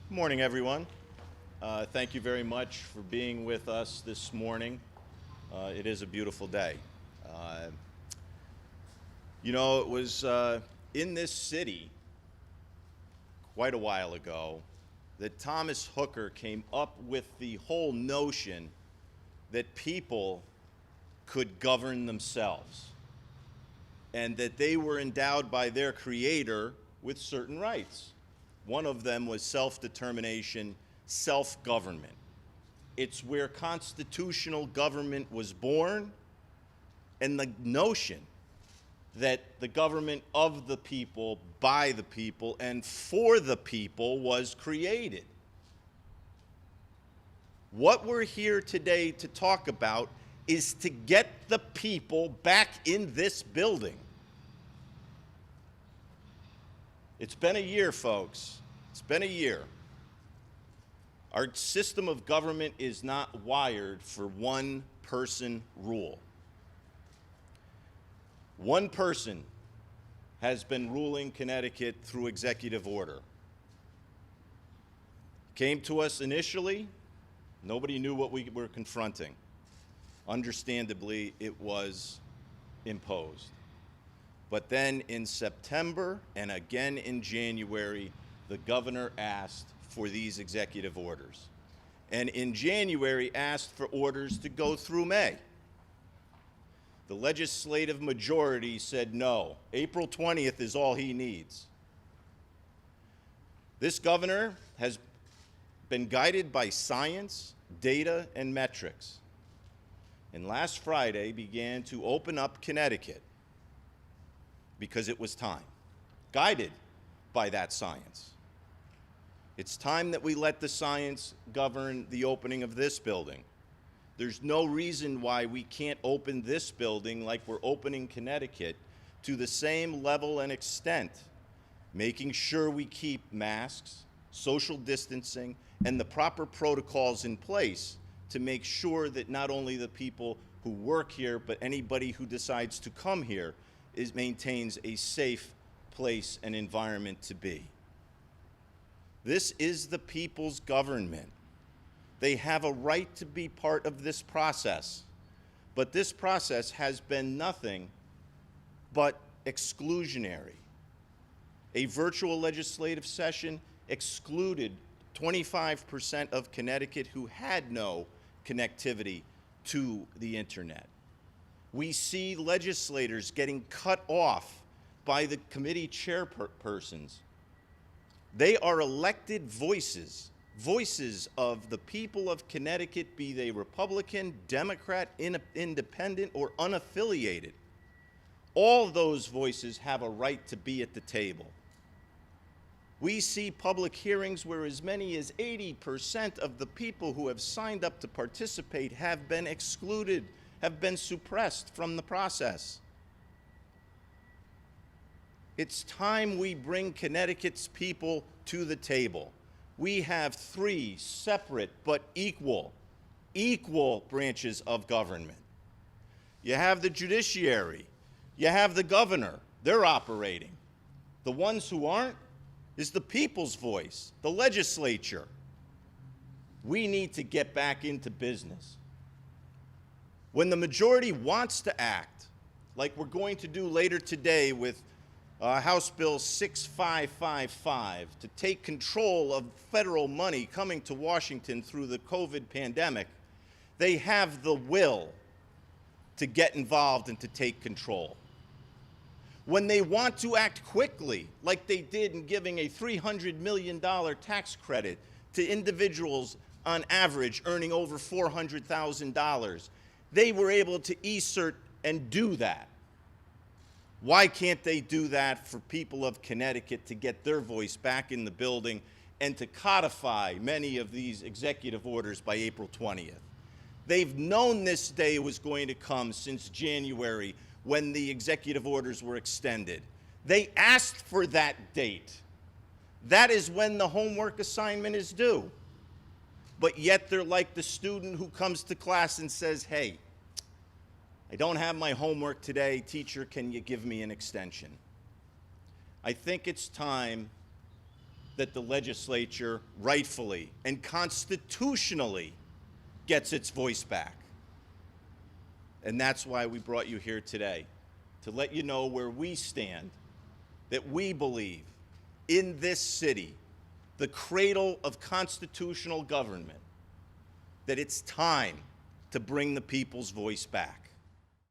Good morning, everyone. Thank you very much for being with us this morning. It is a beautiful day. Uh, it was in this city quite a while ago that Thomas Hooker came up with the whole notion that people could govern themselves and that they were endowed by their creator with certain rights. One of them was self-determination, self-government. It's where constitutional government was born, and the notion that the government of the people, by the people, and for the people was created. What we're here today to talk about is to get the people back in this building. It's been a year, folks. It's been a year. Our system of government is not wired for one-person rule. One person has been ruling Connecticut through executive order. Came to us initially, nobody knew what we were confronting. Understandably, it was imposed. But then in September and again in January, the governor asked for these executive orders. And in January, asked for orders to go through May. The legislative majority said no. April 20th is all he needs. This governor has been guided by science, data, and metrics. And last Friday began to open up Connecticut because it was time, guided by that science. It's time that we let the science govern the opening of this building. There's no reason why we can't open this building like we're opening Connecticut to the same level and extent, making sure we keep masks, social distancing, and the proper protocols in place to make sure that not only the people who work here, but anybody who decides to come here maintains a safe place and environment to be. This is the people's government. They have a right to be part of this process. But this process has been nothing but exclusionary. A virtual legislative session excluded 25% of Connecticut who had no connectivity to the internet. We see legislators getting cut off by the committee chairpersons. They are elected voices, voices of the people of Connecticut, be they Republican, Democrat, independent, or unaffiliated. All those voices have a right to be at the table. We see public hearings where as many as 80% of the people who have signed up to participate have been excluded, have been suppressed from the process. It's time we bring Connecticut's people to the table. We have three separate but equal branches of government. You have the judiciary, you have the governor, they're operating. The ones who aren't is the people's voice, the legislature. We need to get back into business. When the majority wants to act, like we're going to do later today with House Bill 6555, to take control of federal money coming to Washington through the COVID pandemic, they have the will to get involved and to take control. When they want to act quickly, like they did in giving a $300 million tax credit to individuals on average earning over $400,000, they were able to insert and do that. Why can't they do that for people of Connecticut to get their voice back in the building and to codify many of these executive orders by April 20th? They've known this day was going to come since January when the executive orders were extended. They asked for that date. That is when the homework assignment is due. But yet they're like the student who comes to class and says, hey, I don't have my homework today. Teacher, can you give me an extension? I think it's time that the legislature rightfully and constitutionally gets its voice back. And that's why we brought you here today, to let you know where we stand, that we believe in this city, the cradle of constitutional government, that it's time to bring the people's voice back.